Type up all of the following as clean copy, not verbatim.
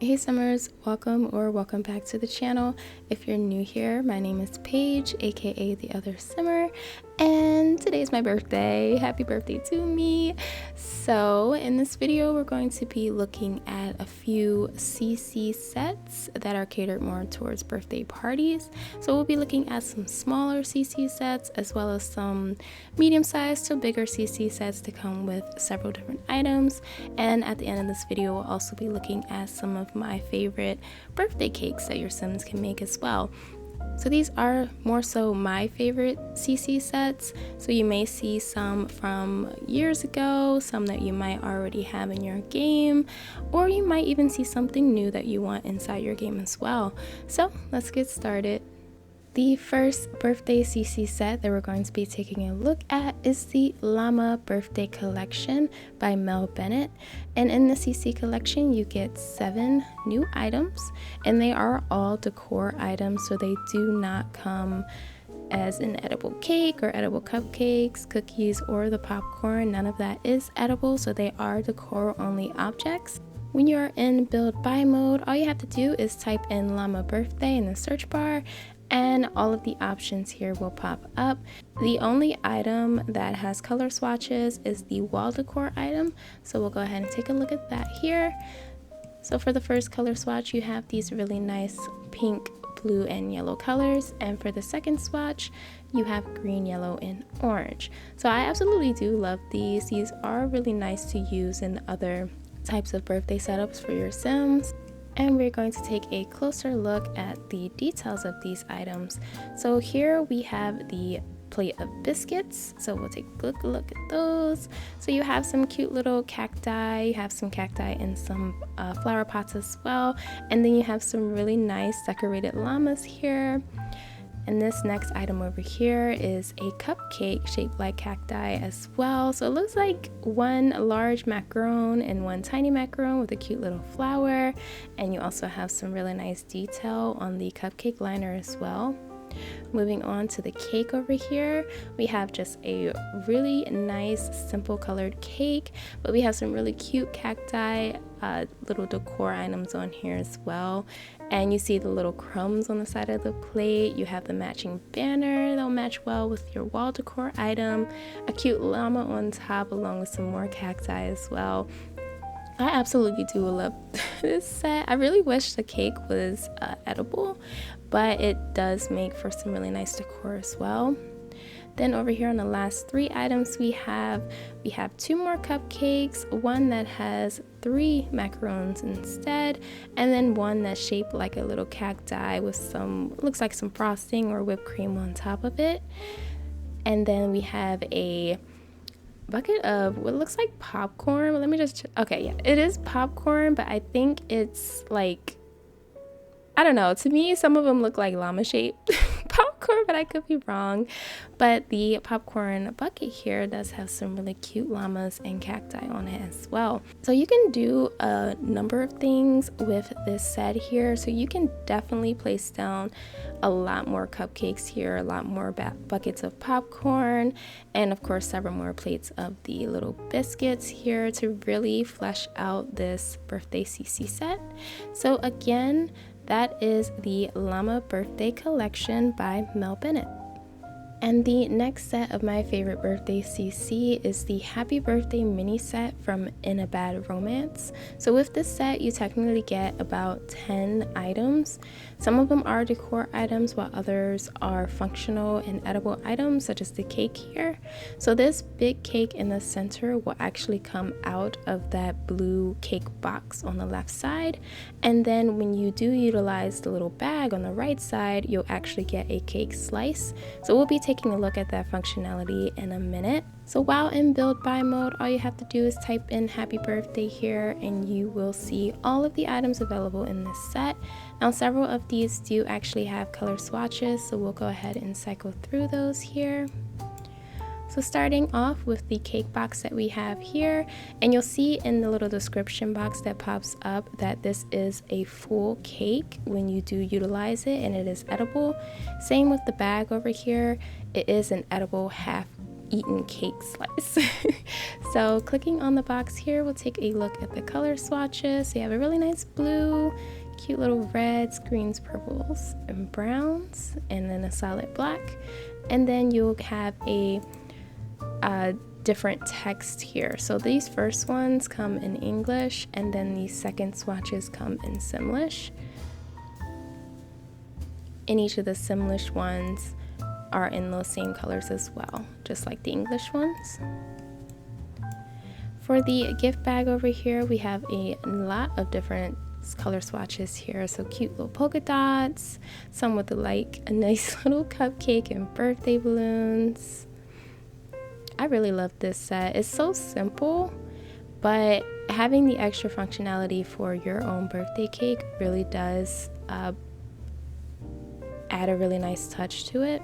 Hey Summers, welcome back to the channel. If you're new here, my name is Paige, aka the other Simmer, and today's my birthday. Happy birthday to me. So in this video, we're going to be looking at a few CC sets that are catered more towards birthday parties. So we'll be looking at some smaller CC sets as well as some medium-sized to bigger CC sets to come with several different items. And at the end of this video, we'll also be looking at some of my favorite birthday cakes that your Sims can make as well. So these are more so my favorite CC sets, so you may see some from years ago, some that you might already have in your game, or you might even see something new that you want inside your game as well. So let's get started. The first birthday CC set that we're going to be taking a look at is the Llama Birthday Collection by Mel Bennett. And in the CC collection, you get 7 new items, and they are all decor items, so they do not come as an edible cake or edible cupcakes, cookies, or the popcorn. None of that is edible, so they are decor only objects. When you're in build by mode, all you have to do is type in Llama Birthday in the search bar, and all of the options here will pop up. The only item that has color swatches is the wall decor item, so we'll go ahead and take a look at that here. So for the first color swatch, you have these really nice pink, blue, and yellow colors, and for the second swatch, you have green, yellow, and orange. So I absolutely do love these. These are really nice to use in other types of birthday setups for your Sims. And we're going to take a closer look at the details of these items. So here we have the plate of biscuits, so we'll take a look at those. So you have some cute little cacti, you have some cacti and some flower pots as well, and then you have some really nice decorated llamas here. And this next item over here is a cupcake shaped like cacti as well. So it looks like one large macaron and one tiny macaron with a cute little flower. And you also have some really nice detail on the cupcake liner as well. Moving on to the cake over here, we have just a really nice simple colored cake, but we have some really cute cacti, little decor items on here as well. And you see the little crumbs on the side of the plate. You have the matching banner that'll match well with your wall decor item, a cute llama on top along with some more cacti as well. I absolutely do love this set. I really wish the cake was edible, but it does make for some really nice decor as well. Then over here on the last 3 items we have 2 more cupcakes, one that has 3 macarons instead, and then one that's shaped like a little cacti with some, looks like some frosting or whipped cream on top of it. And then we have a bucket of what looks like popcorn. Let me just okay, yeah, it is popcorn, but I think it's like, I don't know, to me some of them look like llama shaped popcorn, but I could be wrong. But the popcorn bucket here does have some really cute llamas and cacti on it as well. So you can do a number of things with this set here. So you can definitely place down a lot more cupcakes here, a lot more buckets of popcorn, and of course several more plates of the little biscuits here to really flesh out this birthday CC set. So again, that is the Llama Birthday Collection by Mel Bennett. And the next set of my favorite birthday CC is the Happy Birthday mini set from In a Bad Romance. So with this set, you technically get about 10 items. Some of them are decor items, while others are functional and edible items, such as the cake here. So this big cake in the center will actually come out of that blue cake box on the left side. And then when you do utilize the little bag on the right side, you'll actually get a cake slice. So we'll be taking a look at that functionality in a minute. So while in build by mode, all you have to do is type in happy birthday here and you will see all of the items available in this set. Now several of these do actually have color swatches, so we'll go ahead and cycle through those here. So starting off with the cake box that we have here, and you'll see in the little description box that pops up that this is a full cake when you do utilize it, and it is edible. Same with the bag over here, it is an edible half eaten cake slice. So clicking on the box here, we'll take a look at the color swatches. So you have a really nice blue, cute little reds, greens, purples, and browns, and then a solid black. And then you'll have a different text here. So these first ones come in English, and then these second swatches come in Simlish. And each of the Simlish ones are in those same colors as well, just like the English ones. For the gift bag over here, we have a lot of different color swatches here. So cute little polka dots, some with like a nice little cupcake and birthday balloons. I really love this set. It's so simple, but having the extra functionality for your own birthday cake really does add a really nice touch to it.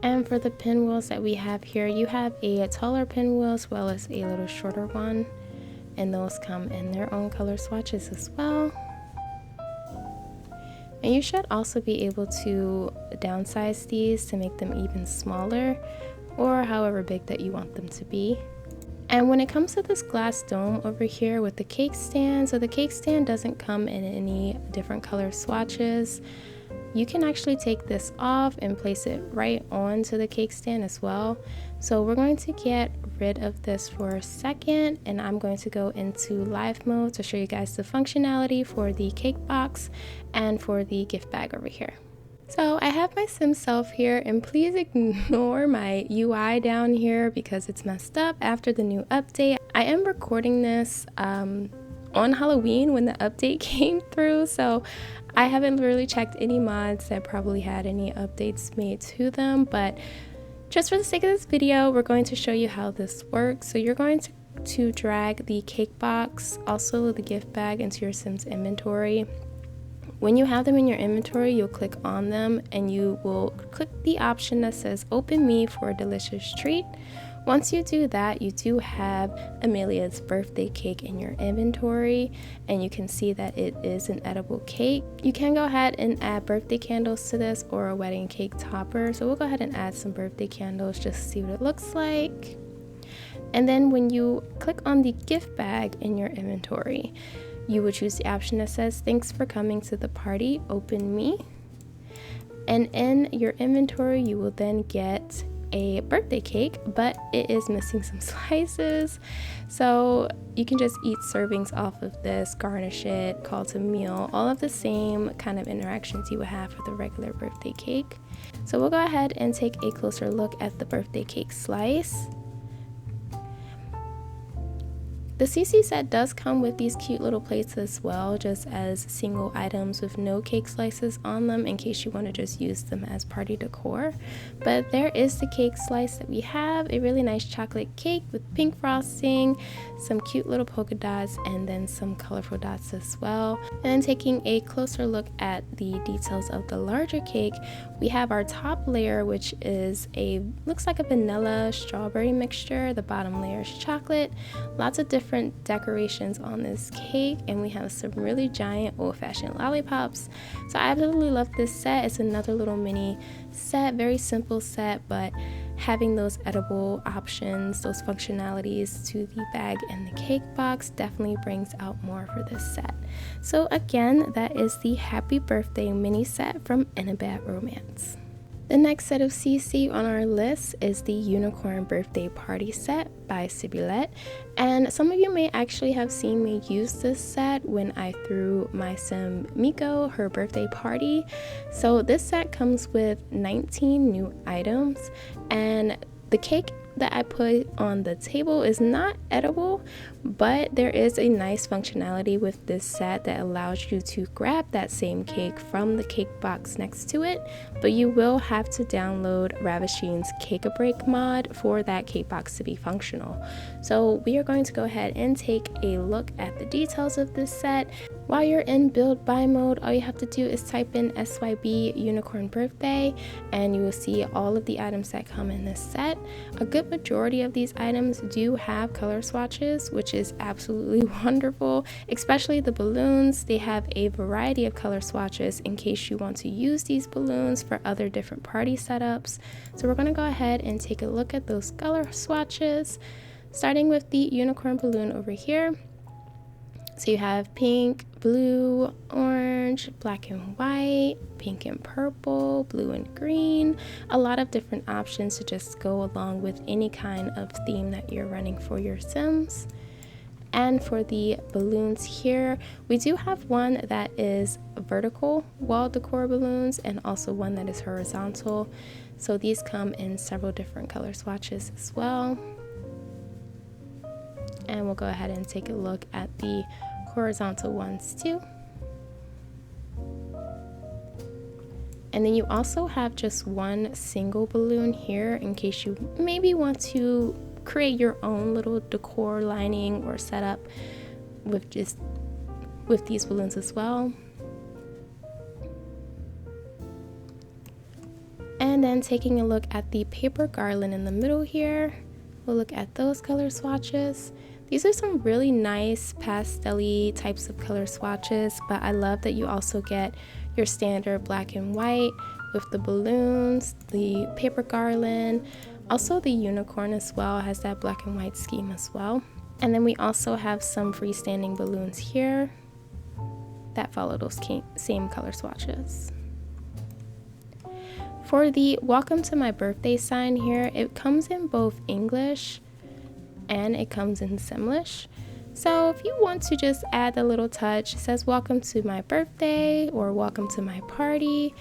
And for the pinwheels that we have here, you have a taller pinwheel as well as a little shorter one, and those come in their own color swatches as well. And you should also be able to downsize these to make them even smaller, or however big that you want them to be. And when it comes to this glass dome over here with the cake stand, so the cake stand doesn't come in any different color swatches. You can actually take this off and place it right onto the cake stand as well. So we're going to get rid of this for a second, and I'm going to go into live mode to show you guys the functionality for the cake box and for the gift bag over here. So I have my sim self here, and please ignore my UI down here because it's messed up after the new update. I am recording this on Halloween when the update came through, so I haven't really checked any mods that probably had any updates made to them, but just for the sake of this video, we're going to show you how this works. So you're going to drag the cake box, also the gift bag, into your Sim's inventory. When you have them in your inventory, you'll click on them and you will click the option that says open me for a delicious treat. Once you do that, you do have Amelia's birthday cake in your inventory, and you can see that it is an edible cake. You can go ahead and add birthday candles to this or a wedding cake topper. So we'll go ahead and add some birthday candles just to see what it looks like. And then when you click on the gift bag in your inventory, you will choose the option that says thanks for coming to the party, open me. And in your inventory, you will then get a birthday cake, but it is missing some slices, so you can just eat servings off of this, garnish it, call it a meal, all of the same kind of interactions you would have for the regular birthday cake. So we'll go ahead and take a closer look at the birthday cake slice. The CC set does come with these cute little plates as well, just as single items with no cake slices on them in case you want to just use them as party decor. But there is the cake slice that we have, a really nice chocolate cake with pink frosting, some cute little polka dots, and then some colorful dots as well. And then taking a closer look at the details of the larger cake, we have our top layer, which is looks like a vanilla strawberry mixture. The bottom layer is chocolate, lots of different decorations on this cake, and we have some really giant old-fashioned lollipops. So I absolutely love this set. It's another little mini set, very simple set, but having those edible options, those functionalities to the bag and the cake box definitely brings out more for this set. So again, that is the Happy Birthday mini set from In a Bad Romance. The next set of CC on our list is the Unicorn Birthday Party set by 𝘏𝘢𝘱𝘱𝘺, and some of you may actually have seen me use this set when I threw my sim Miko her birthday party. So this set comes with 19 new items, and the cake that I put on the table is not edible, but there is a nice functionality with this set that allows you to grab that same cake from the cake box next to it, but you will have to download Ravishing's Cake-a-Break mod for that cake box to be functional. So we are going to go ahead and take a look at the details of this set. While you're in build by mode, all you have to do is type in SYB unicorn birthday and you will see all of the items that come in this set. A good majority of these items do have color swatches, which is absolutely wonderful, especially the balloons. They have a variety of color swatches in case you want to use these balloons for other different party setups. So we're going to go ahead and take a look at those color swatches, starting with the unicorn balloon over here. So you have pink, blue, orange, black and white, pink and purple, blue and green, a lot of different options to just go along with any kind of theme that you're running for your Sims. And for the balloons here, we do have one that is vertical wall decor balloons and also one that is horizontal. So these come in several different color swatches as well. And we'll go ahead and take a look at the horizontal ones too. And then you also have just one single balloon here in case you maybe want to create your own little decor lining or setup with these balloons as well. And then taking a look at the paper garland in the middle here, we'll look at those color swatches. These are some really nice pastel-y types of color swatches, but I love that you also get your standard black and white with the balloons, the paper garland, also the unicorn as well has that black and white scheme as well. And then we also have some freestanding balloons here that follow those same color swatches. For the welcome to my birthday sign here, it comes in both English and it comes in Simlish. So if you want to just add a little touch, it says welcome to my birthday or welcome to my party,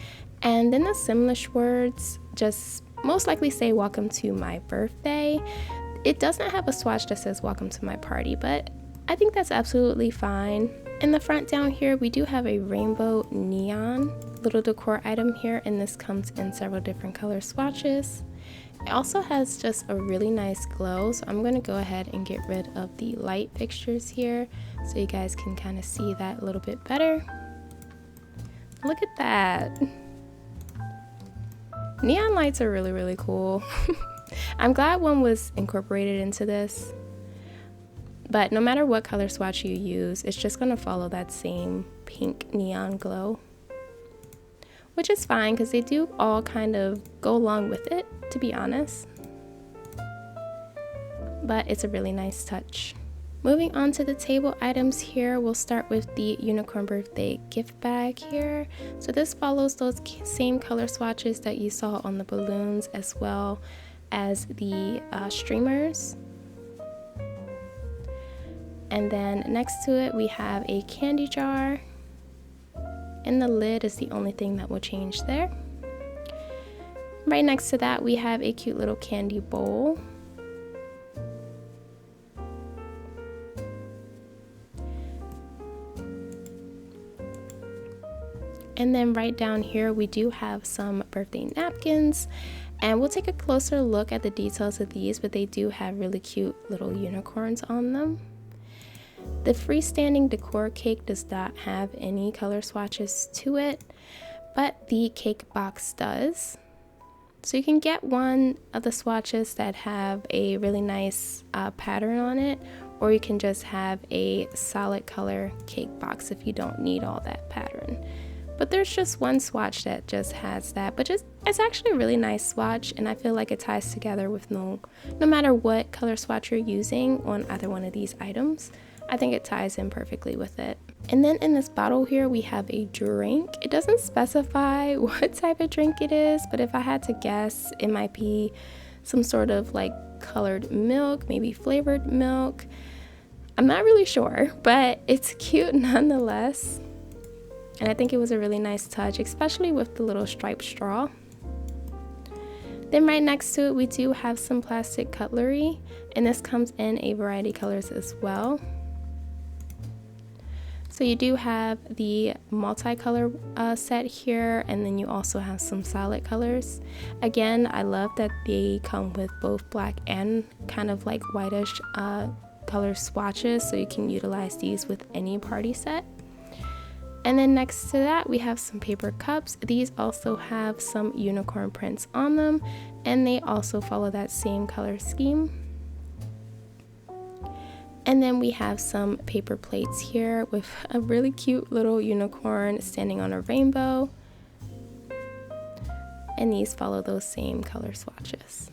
and then the Simlish words just most likely say welcome to my birthday. It doesn't have a swatch that says welcome to my party, but I think that's absolutely fine. In the front down here, we do have a rainbow neon little decor item here, and this comes in several different color swatches. It also has just a really nice glow, so I'm going to go ahead and get rid of the light fixtures here so you guys can kind of see that a little bit better. Look at that. Neon lights are really, really cool. I'm glad one was incorporated into this, but no matter what color swatch you use, it's just going to follow that same pink neon glow, which is fine because they do all kind of go along with it, to be honest. But it's a really nice touch. Moving on to the table items here, we'll start with the unicorn birthday gift bag here. So this follows those same color swatches that you saw on the balloons as well as the streamers. And then next to it we have a candy jar, and the lid is the only thing that will change there. Right next to that we have a cute little candy bowl. And then right down here we do have some birthday napkins, and we'll take a closer look at the details of these, but they do have really cute little unicorns on them. The freestanding decor cake does not have any color swatches to it, but the cake box does. So you can get one of the swatches that have a really nice pattern on it, or you can just have a solid color cake box if you don't need all that pattern. But there's just one swatch that just has that, but it's actually a really nice swatch, and I feel like it ties together with no matter what color swatch you're using on either one of these items. I think it ties in perfectly with it. And then in this bottle here we have a drink. It doesn't specify what type of drink it is, but if I had to guess, it might be some sort of like colored milk, maybe flavored milk. I'm not really sure, but it's cute nonetheless. And I think it was a really nice touch, especially with the little striped straw. Then right next to it we do have some plastic cutlery, and this comes in a variety of colors as well. So you do have the multicolor set here, and then you also have some solid colors. Again, I love that they come with both black and kind of like whitish color swatches, so you can utilize these with any party set. And then next to that, we have some paper cups. These also have some unicorn prints on them, and they also follow that same color scheme. And then we have some paper plates here with a really cute little unicorn standing on a rainbow. And these follow those same color swatches.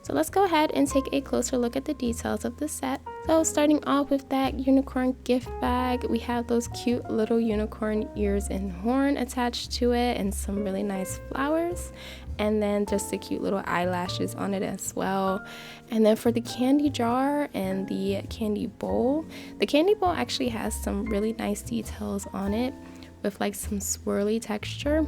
So let's go ahead and take a closer look at the details of the set. So starting off with that unicorn gift bag, we have those cute little unicorn ears and horn attached to it and some really nice flowers. And then just the cute little eyelashes on it as well. And then for the candy jar and the candy bowl, the candy bowl actually has some really nice details on it with like some swirly texture.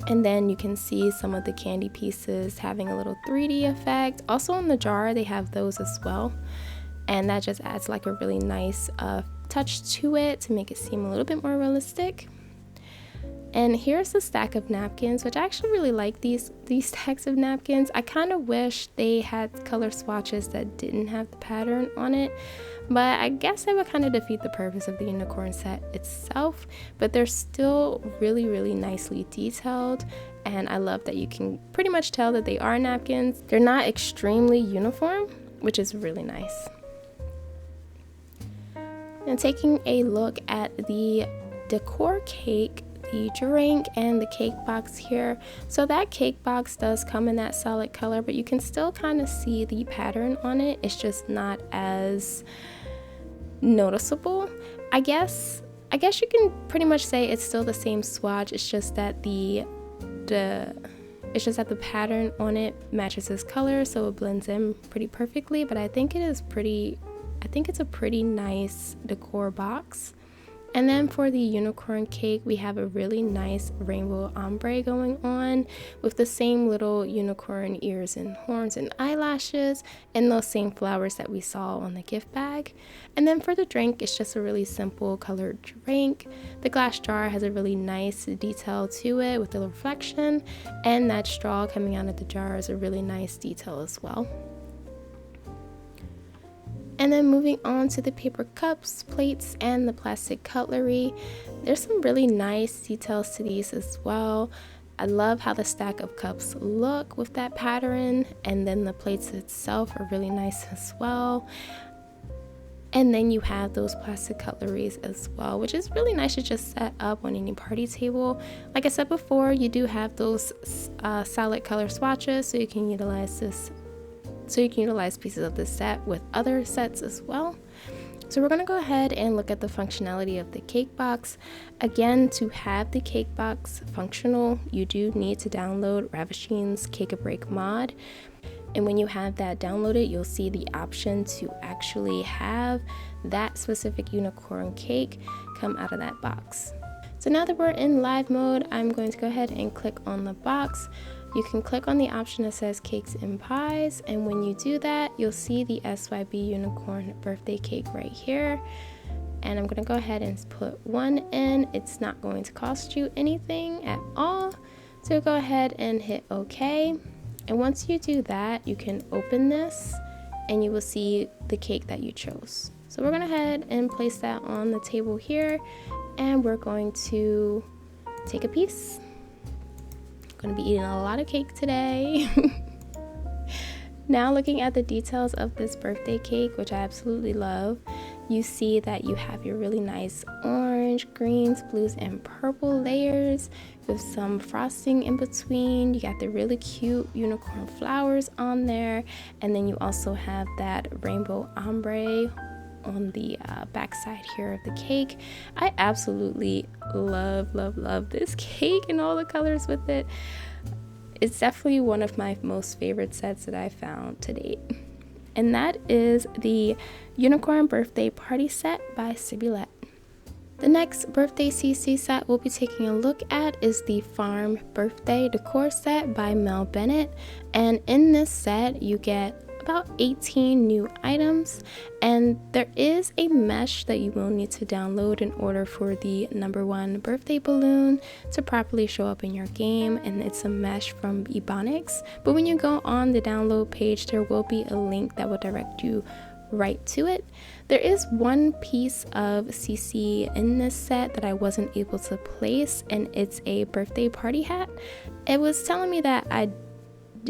And then you can see some of the candy pieces having a little 3D effect. Also in the jar, they have those as well. And that just adds like a really nice touch to it to make it seem a little bit more realistic. And here's the stack of napkins, which I actually really like these stacks of napkins. I kind of wish they had color swatches that didn't have the pattern on it, but I guess that would kind of defeat the purpose of the unicorn set itself. But they're still really, really nicely detailed, and I love that you can pretty much tell that they are napkins. They're not extremely uniform, which is really nice. And taking a look at the decor cake, the drink and the cake box here. So that cake box does come in that solid color, but you can still kind of see the pattern on it. It's just not as noticeable. I guess you can pretty much say it's still the same swatch. It's just that the pattern on it matches this color, so it blends in pretty perfectly. But I think it's a pretty nice decor box. And then for the unicorn cake, we have a really nice rainbow ombre going on with the same little unicorn ears and horns and eyelashes and those same flowers that we saw on the gift bag. And then for the drink, it's just a really simple colored drink. The glass jar has a really nice detail to it with the reflection, and that straw coming out of the jar is a really nice detail as well. And then moving on to the paper cups, plates, and the plastic cutlery, there's some really nice details to these as well. I love how the stack of cups look with that pattern, and then the plates itself are really nice as well. And then you have those plastic cutleries as well, which is really nice to just set up on any party table. Like I said before, you do have those solid color swatches, so you can utilize pieces of this set with other sets as well. So we're going to go ahead and look at the functionality of the cake box. Again, to have the cake box functional, you do need to download Ravishing's Cake a Break mod. And when you have that downloaded, you'll see the option to actually have that specific unicorn cake come out of that box. So now that we're in live mode, I'm going to go ahead and click on the box. You can click on the option that says cakes and pies, and when you do that, you'll see the SYB unicorn birthday cake right here. And I'm going to go ahead and put one in. It's not going to cost you anything at all. So go ahead and hit OK. And once you do that, you can open this and you will see the cake that you chose. So we're going to go ahead and place that on the table here, and we're going to take a piece. Going to be eating a lot of cake today. Now looking at the details of this birthday cake, which I absolutely love, you see that you have your really nice orange, greens, blues, and purple layers with some frosting in between. You got the really cute unicorn flowers on there, and then you also have that rainbow ombre on the back side here of the cake. I absolutely love this cake and all the colors with it. It's definitely one of my most favorite sets that I found to date. And that is the Unicorn Birthday Party Set by Sibylette. The next birthday CC set we'll be taking a look at is the Farm Birthday Decor Set by Mel Bennett. And in this set, you get about 18 new items, and there is a mesh that you will need to download in order for the #1 birthday balloon to properly show up in your game, and it's a mesh from Ebonics. But when you go on the download page, there will be a link that will direct you right to it. There is one piece of CC in this set that I wasn't able to place, and it's a birthday party hat. It was telling me that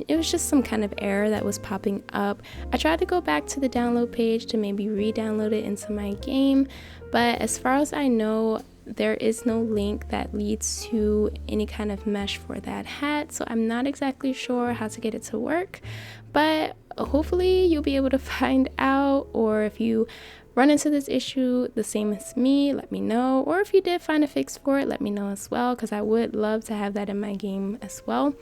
it was just some kind of error that was popping up. I tried to go back to the download page to maybe re-download it into my game, but as far as I know, there is no link that leads to any kind of mesh for that hat, so I'm not exactly sure how to get it to work, but hopefully you'll be able to find out. Or if you run into this issue the same as me, let me know. Or if you did find a fix for it, let me know as well, because I would love to have that in my game as well.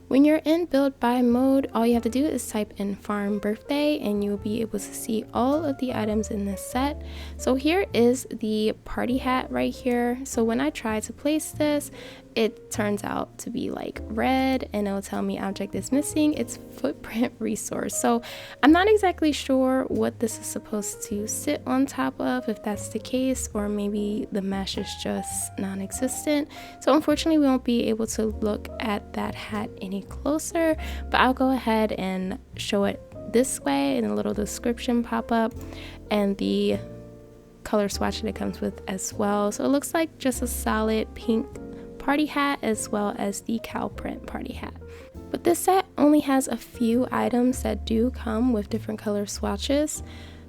When you're in build by mode, all you have to do is type in farm birthday and you'll be able to see all of the items in this set. So here is the party hat right here. So when I try to place this, it turns out to be like red, and it'll tell me object is missing its footprint resource. So I'm not exactly sure what this is supposed to sit on top of, if that's the case, or maybe the mesh is just non-existent. So unfortunately we won't be able to look at that hat any closer, but I'll go ahead and show it this way in a little description pop-up and the color swatch that it comes with as well. So it looks like just a solid pink party hat as well as the cow print party hat. But this set only has a few items that do come with different color swatches.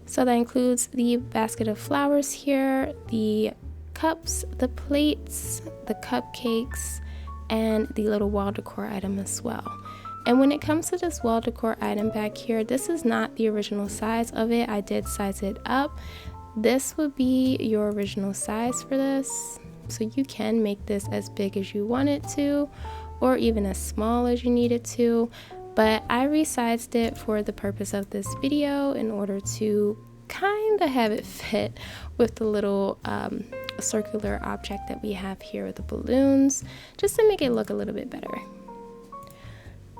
So that includes the basket of flowers here, the cups, the plates, the cupcakes, and the little wall decor item as well. And when it comes to this wall decor item back here, this is not the original size of it. I did size it up. This would be your original size for this. So you can make this as big as you want it to, or even as small as you need it to, but I resized it for the purpose of this video in order to kind of have it fit with the little circular object that we have here with the balloons, just to make it look a little bit better.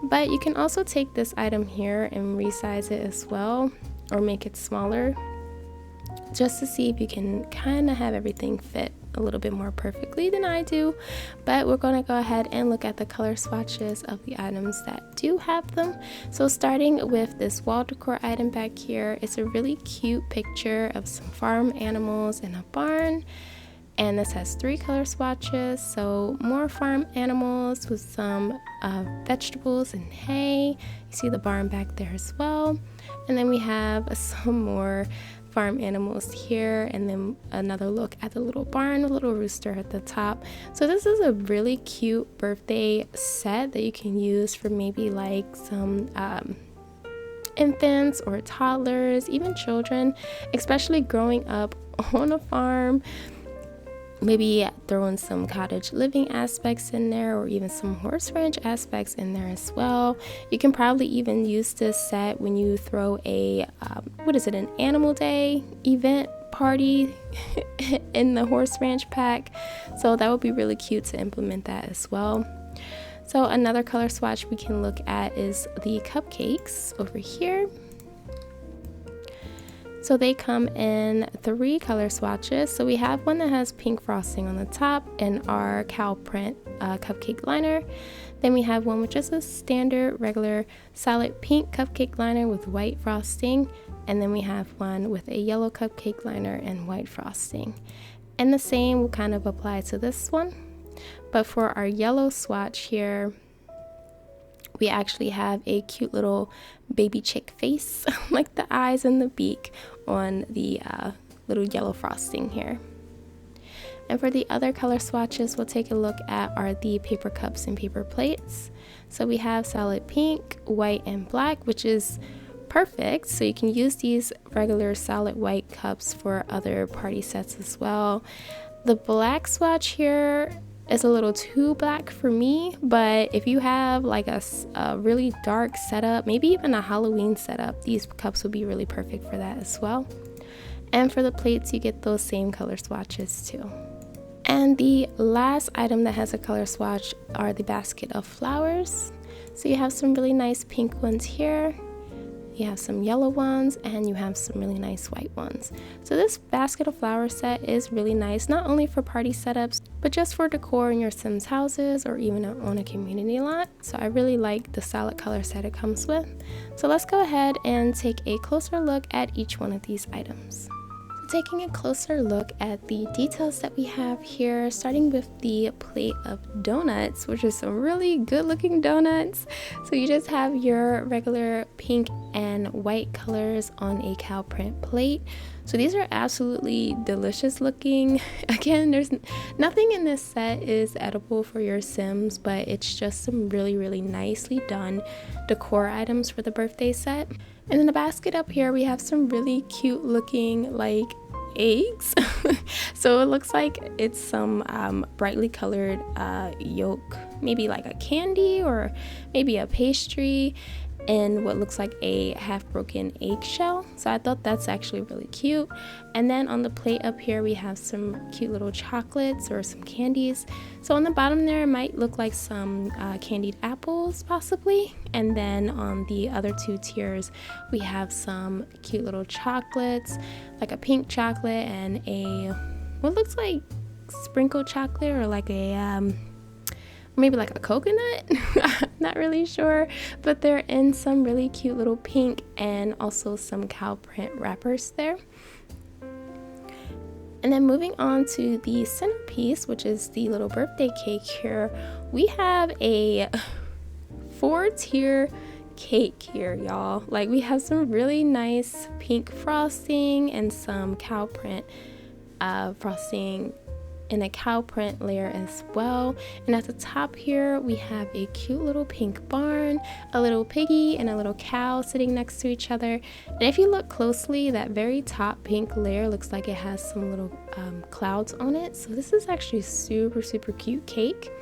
But you can also take this item here and resize it as well, or make it smaller, just to see if you can kind of have everything fit a little bit more perfectly than I do. But we're going to go ahead and look at the color swatches of the items that do have them. So starting with this wall decor item back here, it's a really cute picture of some farm animals in a barn, and this has 3 color swatches. So more farm animals with some vegetables and hay. You see the barn back there as well, and then we have some more farm animals here, and then another look at the little barn, a little rooster at the top. So this is a really cute birthday set that you can use for maybe like some infants or toddlers, even children, especially growing up on a farm. Maybe throw in some cottage living aspects in there, or even some horse ranch aspects in there as well. You can probably even use this set when you throw a an animal day event party in the horse ranch pack. So that would be really cute to implement that as well. So another color swatch we can look at is the cupcakes over here. So they come in 3 color swatches. So we have one that has pink frosting on the top and our cow print cupcake liner. Then we have one with just a standard regular solid pink cupcake liner with white frosting. And then we have one with a yellow cupcake liner and white frosting. And the same will kind of apply to this one. But for our yellow swatch here, we actually have a cute little baby chick face, like the eyes and the beak on the little yellow frosting here. And for the other color swatches we'll take a look at are the paper cups and paper plates. So we have solid pink, white, and black, which is perfect. So you can use these regular solid white cups for other party sets as well. The black swatch here is a little too black for me, but if you have like a really dark setup, maybe even a Halloween setup, these cups would be really perfect for that as well. And for the plates, you get those same color swatches too. And the last item that has a color swatch are the basket of flowers. So you have some really nice pink ones here, you have some yellow ones, and you have some really nice white ones. So this basket of flower set is really nice, not only for party setups, but just for decor in your Sims houses or even on a community lot. So I really like the solid color set it comes with. So let's go ahead and take a closer look at each one of these items. Taking a closer look at the details that we have here, starting with the plate of donuts, which is some really good looking donuts. So you just have your regular pink and white colors on a cow print plate. So these are absolutely delicious looking. Again, there's nothing in this set is edible for your Sims, but it's just some really nicely done decor items for the birthday set. And in the basket up here, we have some really cute looking like eggs. So it looks like it's some brightly colored yolk, maybe like a candy or maybe a pastry, and what looks like a half broken eggshell. So I thought that's actually really cute. And then on the plate up here we have some cute little chocolates or some candies. So on the bottom there it might look like some candied apples possibly, and then on the other two tiers we have some cute little chocolates, like a pink chocolate and a what looks like sprinkled chocolate, or like a maybe like a coconut. I'm not really sure, but they're in some really cute little pink and also some cow print wrappers there. And then moving on to the centerpiece, which is the little birthday cake here, we have a 4-tier cake here, y'all. Like, we have some really nice pink frosting and some cow print frosting in a cow print layer as well. And at the top here we have a cute little pink barn, a little piggy and a little cow sitting next to each other. And if you look closely, that very top pink layer looks like it has some little clouds on it. So this is actually super cute cake.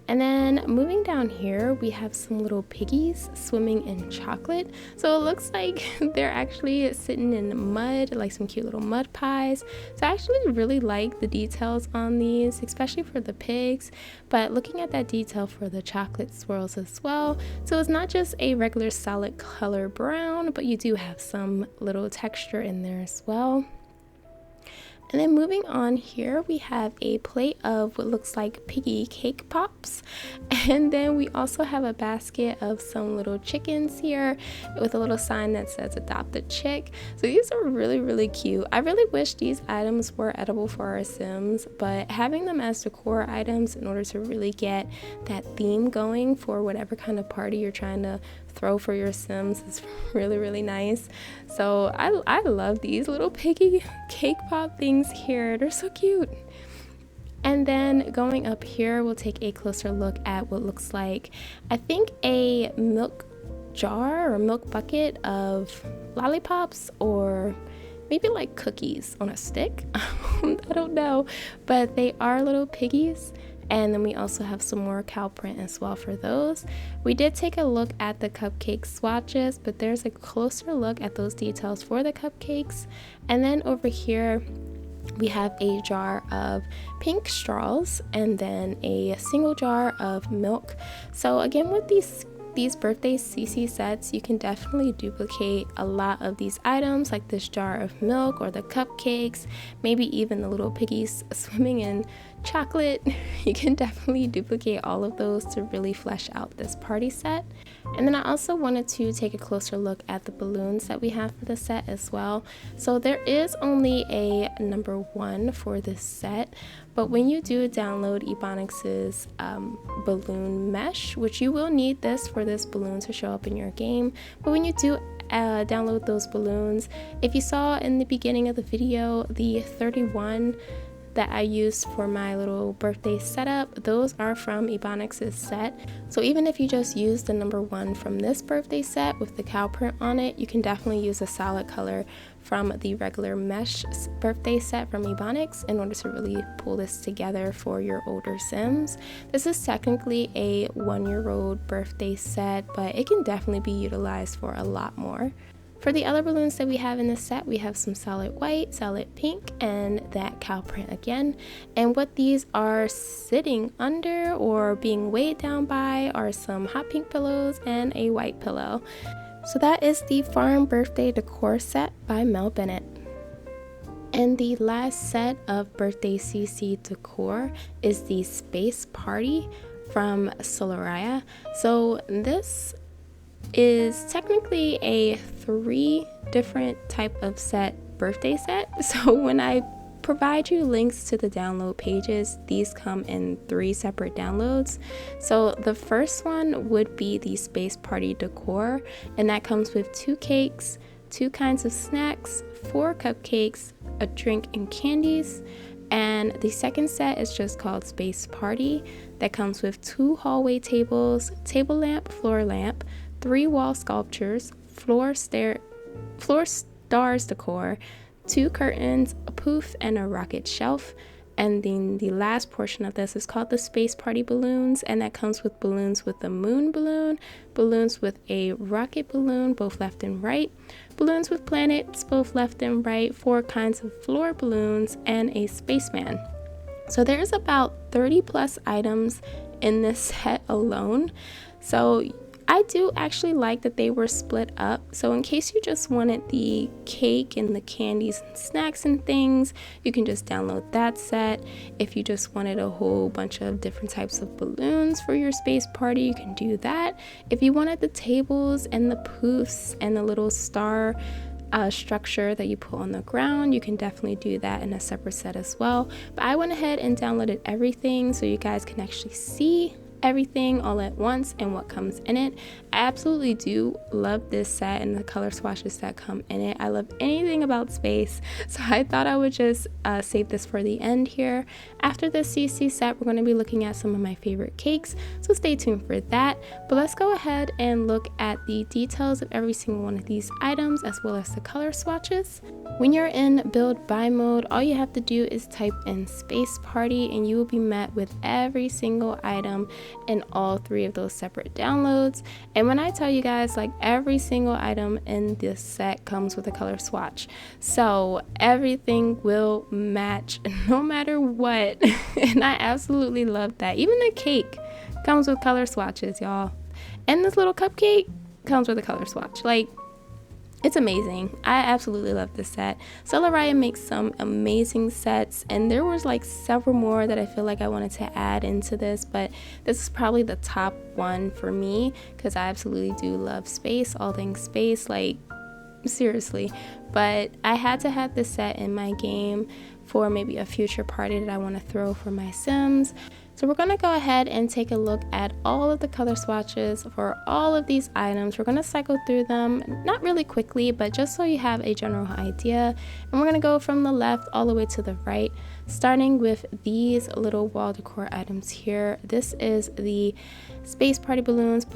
And then moving down here, we have some little piggies swimming in chocolate. So it looks like they're actually sitting in mud, like some cute little mud pies. So I actually really like the details on these, especially for the pigs, but looking at that detail for the chocolate swirls as well. So it's not just a regular solid color brown, but you do have some little texture in there as well. And then moving on here, we have a plate of what looks like piggy cake pops. And then we also have a basket of some little chickens here with a little sign that says adopt a chick. So these are really cute. I really wish these items were edible for our Sims, but having them as decor items in order to really get that theme going for whatever kind of party you're trying to throw for your Sims is really nice. So I love these little piggy cake pop things here. They're so cute. And then going up here, we'll take a closer look at what looks like, I think, a milk jar or milk bucket of lollipops, or maybe like cookies on a stick. I don't know, but they are little piggies. And then we also have some more cow print as well for those. We did take a look at the cupcake swatches, but there's a closer look at those details for the cupcakes. And then over here we have a jar of pink straws and then a single jar of milk. So again, with these birthday CC sets, you can definitely duplicate a lot of these items, like this jar of milk or the cupcakes, maybe even the little piggies swimming in chocolate. You can definitely duplicate all of those to really flesh out this party set. And then I also wanted to take a closer look at the balloons that we have for the set as well. So there is only a number 1 for this set, but when you do download Ebonics's balloon mesh, which you will need this for this balloon to show up in your game, but when you do download those balloons, if you saw in the beginning of the video the 31 that I used for my little birthday setup, those are from Ebonics's set. So even if you just use the number 1 from this birthday set with the cow print on it, you can definitely use a solid color from the regular mesh birthday set from Ebonics in order to really pull this together for your older Sims. This is technically a 1-year-old birthday set, but it can definitely be utilized for a lot more. For the other balloons that we have in this set, we have some solid white, solid pink, and that cow print again. And what these are sitting under or being weighed down by are some hot pink pillows and a white pillow. So that is the Farm Birthday Decor Set by Mel Bennett. And the last set of birthday CC decor is the Space Party from 𝘚𝘀𝘀𝘱𝘀. So this is technically a 3 different type of birthday set. So when I provide you links to the download pages, these come in 3 separate downloads. So the first one would be the Space Party decor, and that comes with 2 cakes, 2 kinds of snacks, 4 cupcakes, a drink and candies. And the second set is just called Space Party, that comes with 2 hallway tables, table lamp, floor lamp, 3 wall sculptures, floor stars decor, 2 curtains, a poof, and a rocket shelf. And then the last portion of this is called the Space Party balloons, and that comes with balloons with a moon balloon, balloons with a rocket balloon, both left and right, balloons with planets, both left and right, 4 kinds of floor balloons, and a spaceman. So there's about 30 plus items in this set alone. So I do actually like that they were split up. So in case you just wanted the cake and the candies and snacks and things, you can just download that set. If you just wanted a whole bunch of different types of balloons for your space party, you can do that. If you wanted the tables and the poofs and the little star structure that you put on the ground, you can definitely do that in a separate set as well. But I went ahead and downloaded everything so you guys can actually see everything all at once and what comes in it. I absolutely do love this set and the color swatches that come in it. I love anything about space, so I thought I would just save this for the end here. After the CC set, we're going to be looking at some of my favorite cakes, so stay tuned for that. But let's go ahead and look at the details of every single one of these items as well as the color swatches. When you're in build buy mode, all you have to do is type in Space Party and you will be met with every single item in all 3 of those separate downloads. And when I tell you guys, like, every single item in this set comes with a color swatch, so everything will match no matter what. And I absolutely love that. Even the cake comes with color swatches, y'all, and this little cupcake comes with a color swatch. Like, it's amazing. I absolutely love this set. 𝘚𝘀𝘀𝘱𝘀 makes some amazing sets, and there was like several more that I feel like I wanted to add into this, but this is probably the top one for me because I absolutely do love space, all things space, like seriously. But I had to have this set in my game for maybe a future party that I want to throw for my Sims. So we're going to go ahead and take a look at all of the color swatches for all of these items. We're going to cycle through them, not really quickly, but just so you have a general idea. And we're going to go from the left all the way to the right, starting with these little wall decor items here. This is the Space Party balloons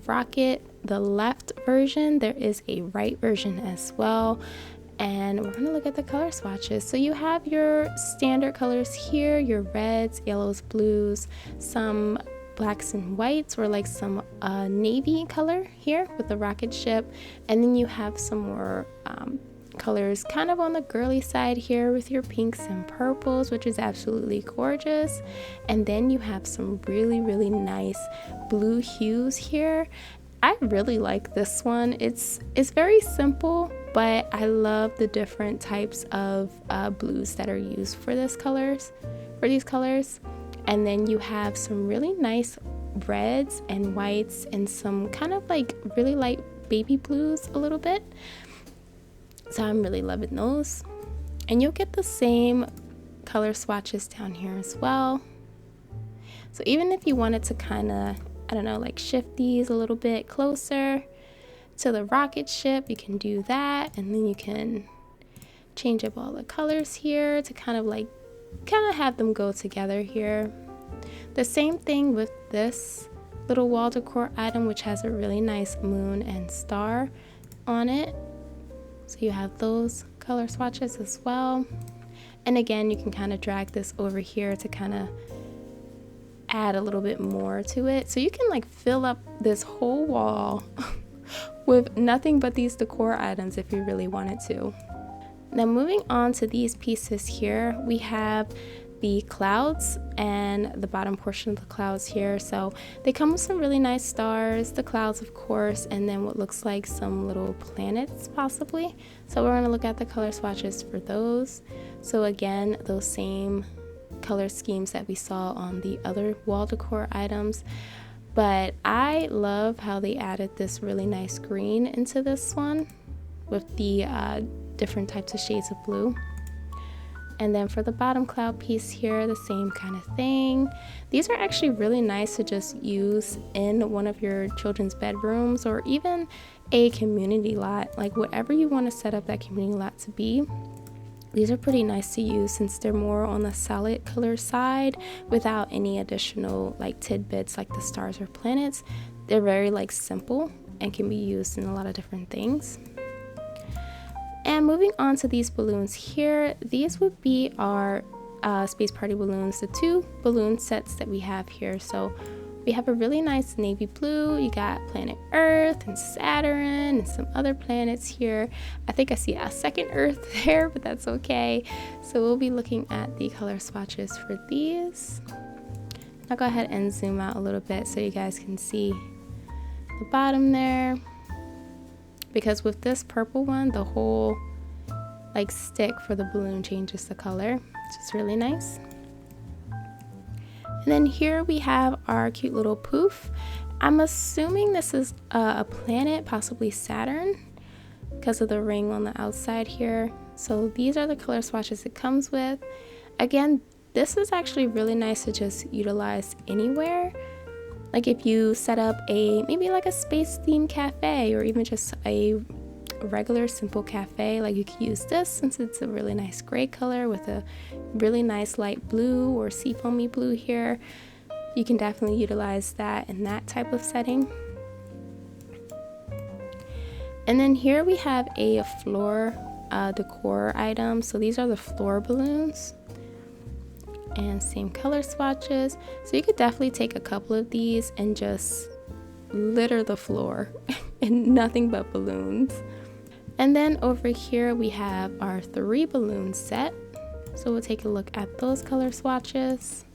rocket, the left version. There is a right version as well. And we're going to look at the color swatches. So you have your standard colors here, your reds, yellows, blues, some blacks and whites, or like some navy color here with the rocket ship. And then you have some more colors kind of on the girly side here with your pinks and purples, which is absolutely gorgeous. And then you have some really, really nice blue hues here. I really like this one. It's very simple, but I love the different types of blues that are used for these colors. And then you have some really nice reds and whites and some kind of like really light baby blues a little bit. So I'm really loving those. And you'll get the same color swatches down here as well. So even if you wanted to kind of, I don't know, like shift these a little bit closer to the rocket ship, you can do that. And then you can change up all the colors here to kind of have them go together here. The same thing with this little wall decor item, which has a really nice moon and star on it. So you have those color swatches as well. And again, you can kind of drag this over here to kind of add a little bit more to it. So you can like fill up this whole wall with nothing but these decor items if you really wanted to. Now moving on to these pieces here, we have the clouds and the bottom portion of the clouds here. So they come with some really nice stars, the clouds of course, and then what looks like some little planets possibly. So we're going to look at the color swatches for those. So again, those same color schemes that we saw on the other wall decor items, but I love how they added this really nice green into this one with the different types of shades of blue. And then for the bottom cloud piece here, the same kind of thing. These are actually really nice to just use in one of your children's bedrooms or even a community lot, like whatever you want to set up that community lot to be. These are pretty nice to use since they're more on the solid color side without any additional like tidbits like the stars or planets. They're very like simple and can be used in a lot of different things. And moving on to these balloons here, these would be our Space Party balloons, the 2 balloon sets that we have here. So we have a really nice navy blue, you got planet Earth and Saturn and some other planets here. I think I see a second Earth there, but that's okay. So we'll be looking at the color swatches for these. I'll go ahead and zoom out a little bit so you guys can see the bottom there. Because with this purple one, the whole like stick for the balloon changes the color, which is really nice. And then here we have our cute little poof. I'm assuming this is a planet, possibly Saturn, because of the ring on the outside here. So these are the color swatches it comes with. Again, this is actually really nice to just utilize anywhere. Like if you set up maybe like a space themed cafe or even just a regular simple cafe, like you could use this since it's a really nice gray color with a really nice light blue or seafoamy blue here. You can definitely utilize that in that type of setting. And then here we have a floor decor item. So these are the floor balloons. And same color swatches, so you could definitely take a couple of these and just litter the floor and nothing but balloons. And then over here we have our 3 balloon set, so we'll take a look at those color swatches.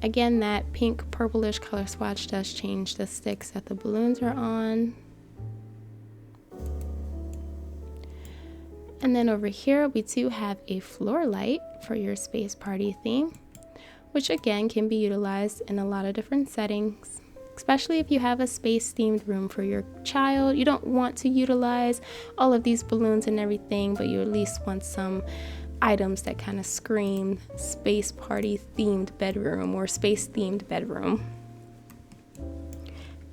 Again, that pink purplish color swatch does change the sticks that the balloons are on. And then over here we do have a floor light for your space party theme, which again can be utilized in a lot of different settings, especially if you have a space themed room for your child. You don't want to utilize all of these balloons and everything, but you at least want some items that kind of scream space party themed bedroom or space themed bedroom.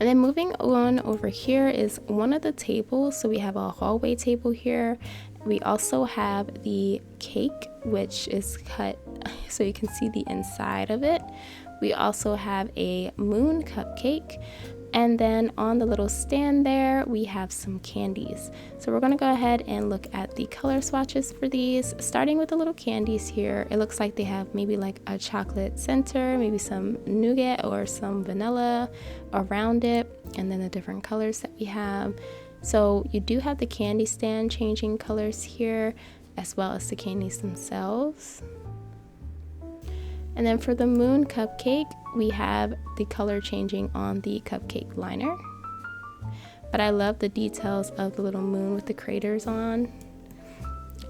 And then moving on over here is one of the tables. So we have a hallway table here. We also have the cake, which is cut so you can see the inside of it. We also have a moon cupcake. And then on the little stand there, we have some candies. So we're going to go ahead and look at the color swatches for these. Starting with the little candies here, it looks like they have maybe like a chocolate center, maybe some nougat or some vanilla around it, and then the different colors that we have. So you do have the candy stand changing colors here, as well as the candies themselves. And then for the moon cupcake, we have the color changing on the cupcake liner. But I love the details of the little moon with the craters on.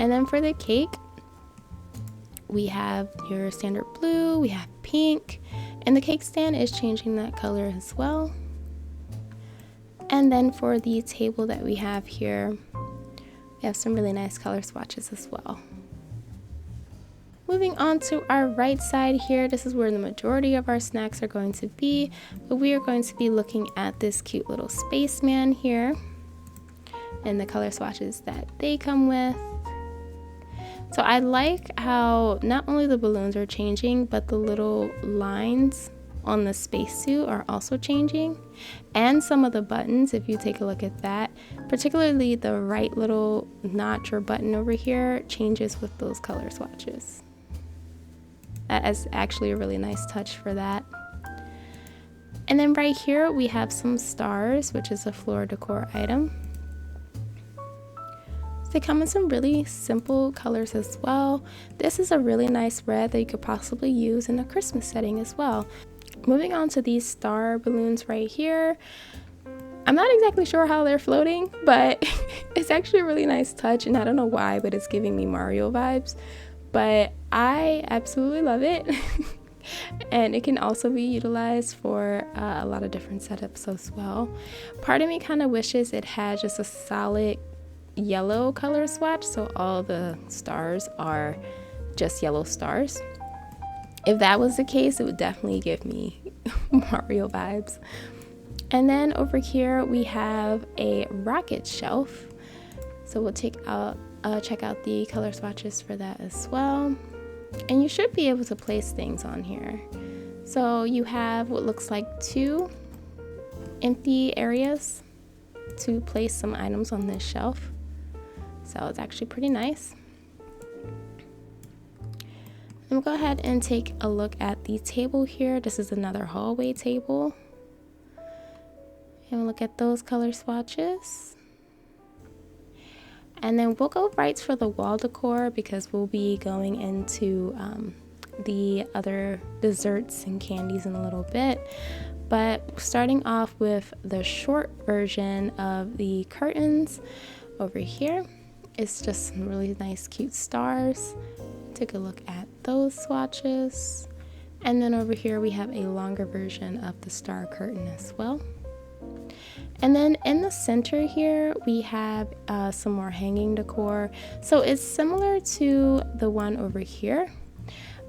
And then for the cake, we have your standard blue, we have pink, and the cake stand is changing that color as well. And then for the table that we have here, we have some really nice color swatches as well. Moving on to our right side here, this is where the majority of our snacks are going to be, but we are going to be looking at this cute little spaceman here and the color swatches that they come with. So I like how not only the balloons are changing, but the little lines on the spacesuit are also changing, and some of the buttons, if you take a look at that, particularly the right little notch or button over here changes with those color swatches. That is actually a really nice touch for that. And then right here we have some stars, which is a floor decor item. They come in some really simple colors as well. This is a really nice red that you could possibly use in a Christmas setting as well. Moving on to these star balloons right here. I'm not exactly sure how they're floating, but it's actually a really nice touch, and I don't know why, but it's giving me Mario vibes. But I absolutely love it. And it can also be utilized for a lot of different setups as well. Part of me kind of wishes it had just a solid yellow color swatch, so all the stars are just yellow stars. If that was the case, it would definitely give me Mario vibes. And then over here we have a rocket shelf, so we'll check out the color swatches for that as well. And you should be able to place things on here. So you have what looks like 2 empty areas to place some items on this shelf, so it's actually pretty nice. And we'll go ahead and take a look at the table here. This is another hallway table. And we'll look at those color swatches. And then we'll go right for the wall decor because we'll be going into the other desserts and candies in a little bit. But starting off with the short version of the curtains over here, it's just some really nice cute stars. Take a look at those swatches. And then over here we have a longer version of the star curtain as well. And then in the center here we have some more hanging decor. So it's similar to the one over here,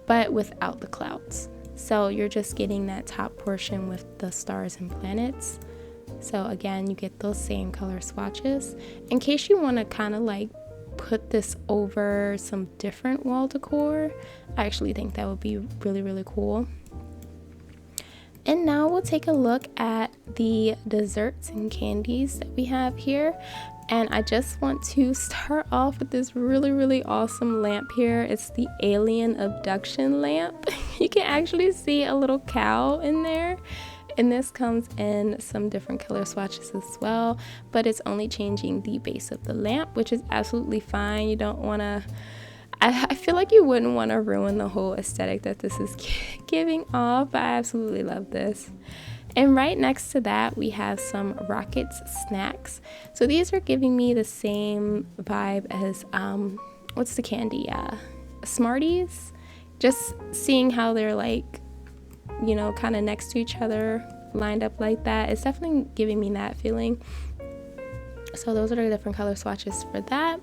but without the clouds. So you're just getting that top portion with the stars and planets. So again, you get those same color swatches. In case you want to kind of like put this over some different wall decor, I actually think that would be really, really cool. And now we'll take a look at the desserts and candies that we have here. And I just want to start off with this really, really awesome lamp here. It's the alien abduction lamp. You can actually see a little cow in there. And this comes in some different color swatches as well, but it's only changing the base of the lamp, which is absolutely fine. You don't want to, I feel like you wouldn't want to ruin the whole aesthetic that this is giving off, but I absolutely love this. And right next to that, we have some Rockets snacks. So these are giving me the same vibe as, what's the candy? Smarties. Just seeing how they're like, you know, kind of next to each other, lined up like that. It's definitely giving me that feeling. So those are the different color swatches for that.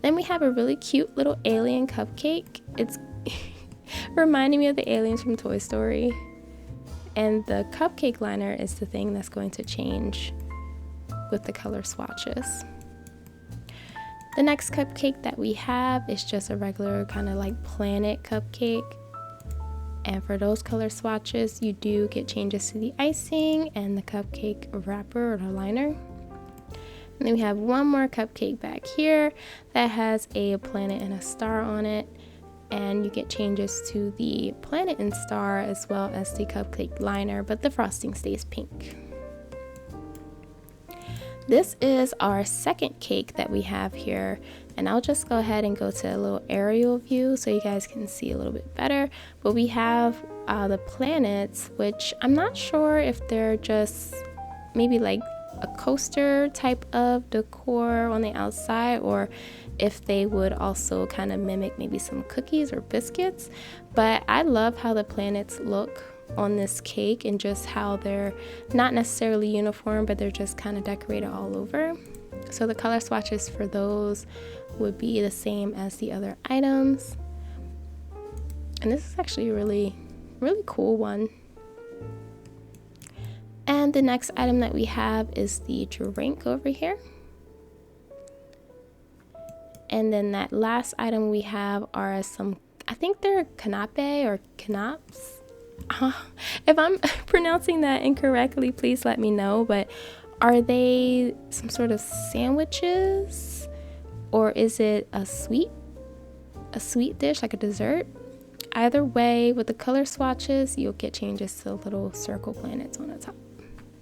Then we have a really cute little alien cupcake. It's reminding me of the aliens from Toy Story. And the cupcake liner is the thing that's going to change with the color swatches. The next cupcake that we have is just a regular kind of like planet cupcake. And for those color swatches, you do get changes to the icing and the cupcake wrapper or the liner. And then we have one more cupcake back here that has a planet and a star on it. And you get changes to the planet and star as well as the cupcake liner, but the frosting stays pink. This is our second cake that we have here, and I'll just go ahead and go to a little aerial view so you guys can see a little bit better. But we have the planets, which I'm not sure if they're just maybe like a coaster type of decor on the outside, or if they would also kind of mimic maybe some cookies or biscuits. But I love how the planets look on this cake and just how they're not necessarily uniform, but they're just kind of decorated all over. So the color swatches for those would be the same as the other items. And this is actually a really, really cool one. And the next item that we have is the drink over here. And then that last item we have are some, I think they're canapé or canapes. If I'm pronouncing that incorrectly, please let me know. But are they some sort of sandwiches, or is it a sweet dish, like a dessert? Either way, with the color swatches, you'll get changes to the little circle planets on the top.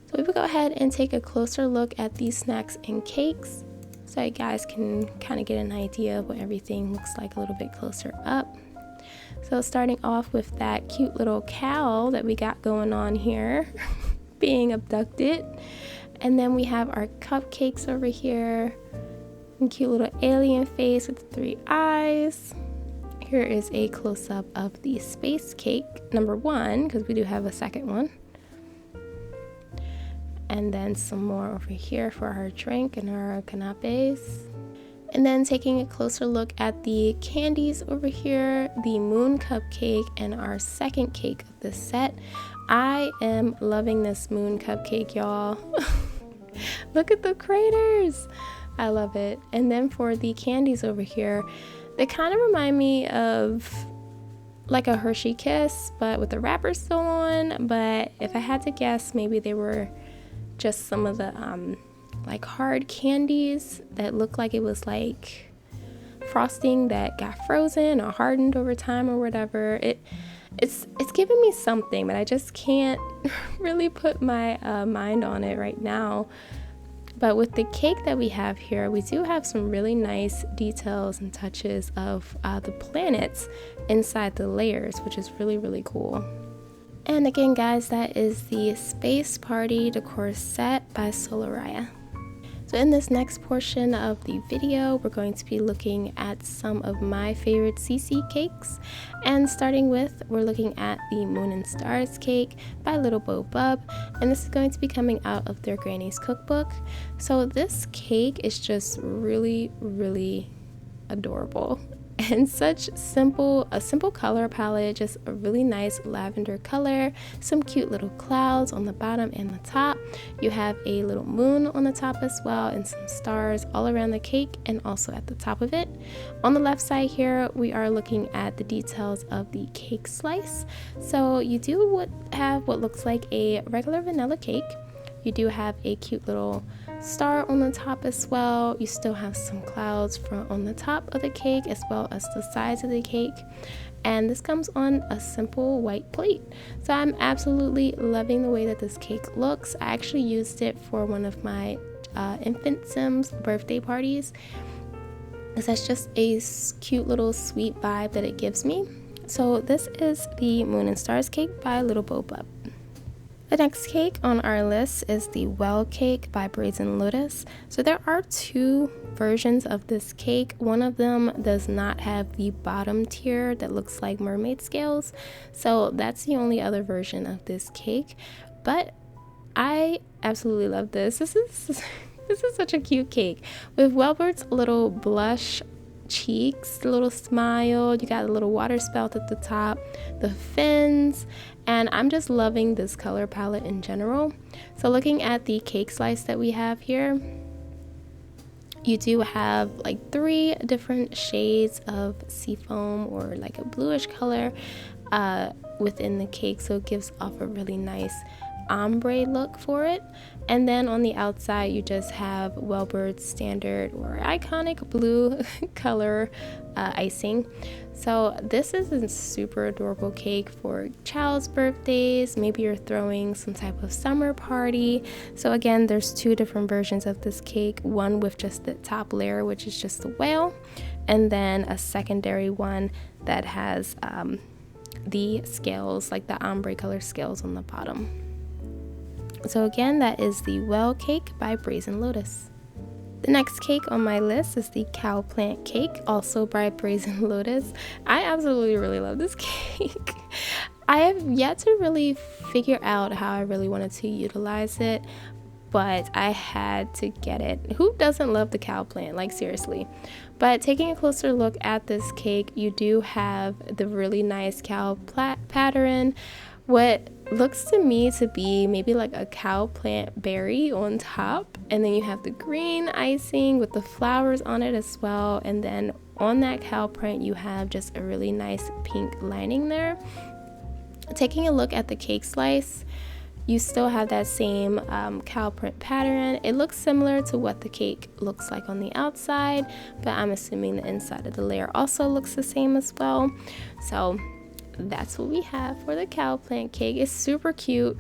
So we will go ahead and take a closer look at these snacks and cakes. so you guys can kind of get an idea of what everything looks like a little bit closer up. So starting off with that cute little cow that we got going on here being abducted, and then we have our cupcakes over here, and cute little alien face with 3 eyes. Here is a close-up of the space cake number 1, because we do have a second one. And then some more over here for our drink and our canapes. And then taking a closer look at the candies over here, the moon cupcake and our second cake of this set. I am loving this moon cupcake, y'all. Look at the craters. I love it. And then for the candies over here, they kind of remind me of like a Hershey Kiss, but with the wrapper still on. But if I had to guess, maybe they were just some of the like hard candies that looked like it was like frosting that got frozen or hardened over time or whatever. It's giving me something, but I just can't really put my mind on it right now. But with the cake that we have here, we do have some really nice details and touches of the planets inside the layers, which is really, really cool. And again, guys, that is the Space Party decor set by 𝘓𝘀. So in this next portion of the video, we're going to be looking at some of my favorite CC cakes. And starting with, we're looking at the Moon and Stars cake by 𝘠𝘀𝘀𝘆𝑏𝑢𝑏. And this is going to be coming out of their Granny's cookbook. So this cake is just really, really adorable. And a simple color palette, just a really nice lavender color, some cute little clouds on the bottom and the top. You have a little moon on the top as well, and some stars all around the cake and also at the top of it. On the left side here, we are looking at the details of the cake slice. So you do have what looks like a regular vanilla cake. You do have a cute little star on the top as well. You still have some clouds on the top of the cake as well as the sides of the cake, and this comes on a simple white plate. So I'm absolutely loving the way that this cake looks. I actually used it for one of my infant Sims birthday parties, because that's just a cute little sweet vibe that it gives me. So this is the Moon and Stars cake by 𝘠𝘀𝘀𝘆𝑏𝑢𝑏. The next cake on our list is the Well cake by Brazen Lotus. So there are 2 versions of this cake. One of them does not have the bottom tier that looks like mermaid scales. So that's the only other version of this cake. But I absolutely love this. This is such a cute cake with Welbert's little blush cheeks, the little smile. You got a little water spout at the top, the fins, and I'm just loving this color palette in general. So looking at the cake slice that we have here, you do have like 3 different shades of seafoam or like a bluish color within the cake, so it gives off a really nice ombre look for it. And then on the outside, you just have Welbert's standard or iconic blue color icing. So this is a super adorable cake for child's birthdays. Maybe you're throwing some type of summer party. So again, there's 2 different versions of this cake. One with just the top layer, which is just the whale, and then a secondary one that has the scales, like the ombre color scales on the bottom. So again, that is the Well cake by Brazen Lotus. The next cake on my list is the Cow Plant cake, also by Brazen Lotus. I absolutely really love this cake. I have yet to really figure out how I really wanted to utilize it, but I had to get it. Who doesn't love the cow plant? Like, seriously. But taking a closer look at this cake, you do have the really nice cow pattern. What looks to me to be maybe like a cow plant berry on top, and then you have the green icing with the flowers on it as well, and then on that cow print you have just a really nice pink lining there. Taking a look at the cake slice, you still have that same cow print pattern. It looks similar to what the cake looks like on the outside, but I'm assuming the inside of the layer also looks the same as well. So that's what we have for the cow plant cake. It's super cute.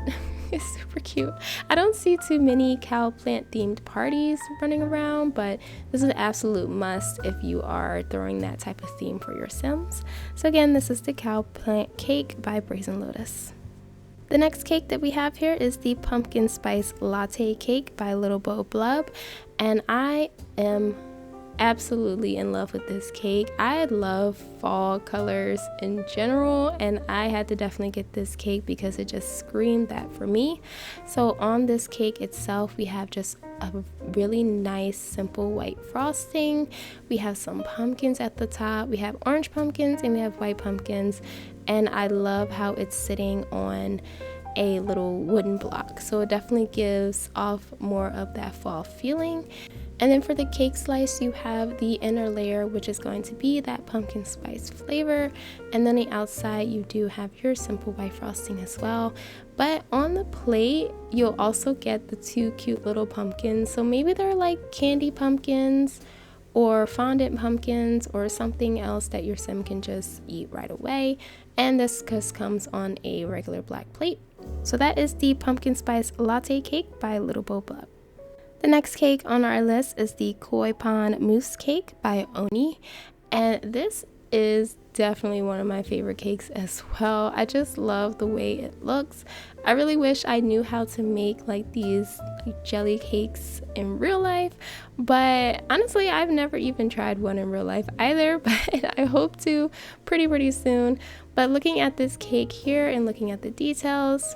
It's super cute. I don't see too many cow plant themed parties running around, but this is an absolute must if you are throwing that type of theme for your Sims. So again, this is the cow plant cake by Brazen Lotus. The next cake that we have here is the pumpkin spice latte cake by 𝘠𝘀𝘍𝑍𝑏𝑙𝑎𝑏, and I am absolutely in love with this cake. I love fall colors in general, and I had to definitely get this cake because it just screamed that for me. So on this cake itself, we have just a really nice simple white frosting. We have some pumpkins at the top. We have orange pumpkins and we have white pumpkins, and I love how it's sitting on a little wooden block, so it definitely gives off more of that fall feeling. And then for the cake slice, you have the inner layer, which is going to be that pumpkin spice flavor, and then the outside you do have your simple white frosting as well. But on the plate, you'll also get the two cute little pumpkins, so maybe they're like candy pumpkins or fondant pumpkins or something else that your sim can just eat right away, and this just comes on a regular black plate. So that is the pumpkin spice latte cake by 𝘠𝘀𝘍𝑍𝑏𝑙𝑎𝑏. The next cake on our list is the koi pond mousse cake by 𝘠𝘧𝘀𝘏, and this is definitely one of my favorite cakes as well. I just love the way it looks. I really wish I knew how to make like these jelly cakes in real life, but honestly I've never even tried one in real life either, but I hope to pretty soon. But looking at this cake here and looking at the details,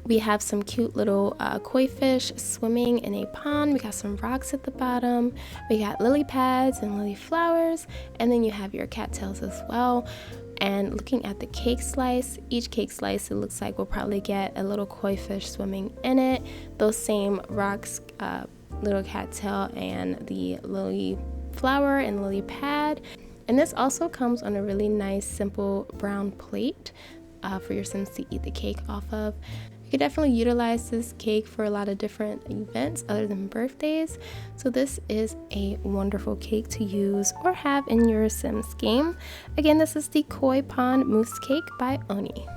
we have some cute little koi fish swimming in a pond. We got some rocks at the bottom. We got lily pads and lily flowers. And then you have your cattails as well. And looking at the cake slice, each cake slice, it looks like we'll probably get a little koi fish swimming in it. Those same rocks, little cattail, and the lily flower and lily pad. And this also comes on a really nice, simple brown plate for your Sims to eat the cake off of. You could definitely utilize this cake for a lot of different events other than birthdays. So this is a wonderful cake to use or have in your Sims game. Again, this is the koi pond mousse cake by 𝘠𝘧𝘀𝘏.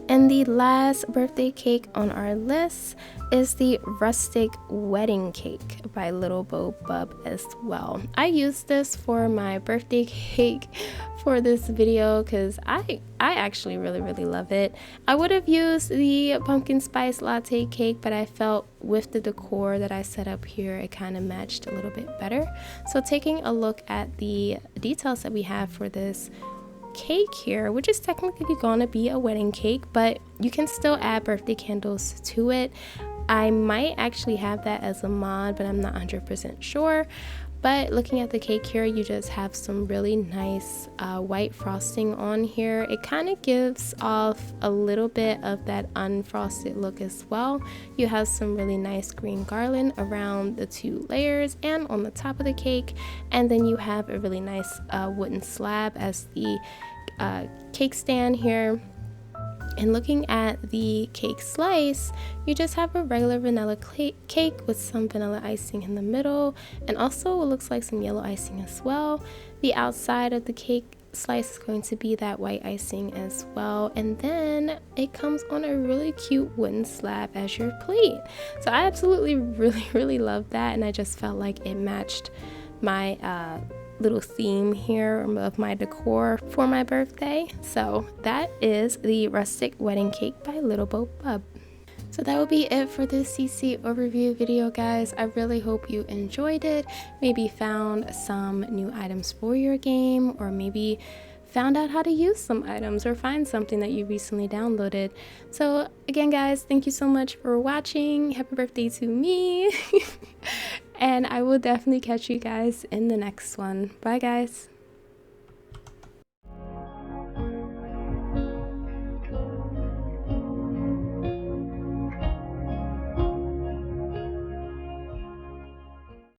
And the last birthday cake on our list is the rustic wedding cake by 𝘠𝘀𝘍𝑍𝑏𝑙𝑎𝑏 as well. I used this for my birthday cake for this video because I actually really love it. I would have used the pumpkin spice latte cake, but I felt with the decor that I set up here, it kind of matched a little bit better. So taking a look at the details that we have for this cake here, which is technically going to be a wedding cake, but you can still add birthday candles to it. I might actually have that as a mod, but I'm not 100% sure. But looking at the cake here, you just have some really nice white frosting on here. It kind of gives off a little bit of that unfrosted look as well. You have some really nice green garland around the two layers and on the top of the cake, and then you have a really nice wooden slab as the cake stand here. And looking at the cake slice, you just have a regular vanilla cake with some vanilla icing in the middle, and also it looks like some yellow icing as well. The outside of the cake slice is going to be that white icing as well, and then it comes on a really cute wooden slab as your plate. So I absolutely really love that, and I just felt like it matched my little theme here of my decor for my birthday. So that is the rustic wedding cake by 𝘠𝘀𝘍𝑍𝑏𝑙𝑎𝑏. So that will be it for this CC overview video, guys. I really hope you enjoyed it, maybe found some new items for your game, or maybe found out how to use some items or find something that you recently downloaded. So again, guys, thank you so much for watching. Happy birthday to me. And I will definitely catch you guys in the next one. Bye, guys.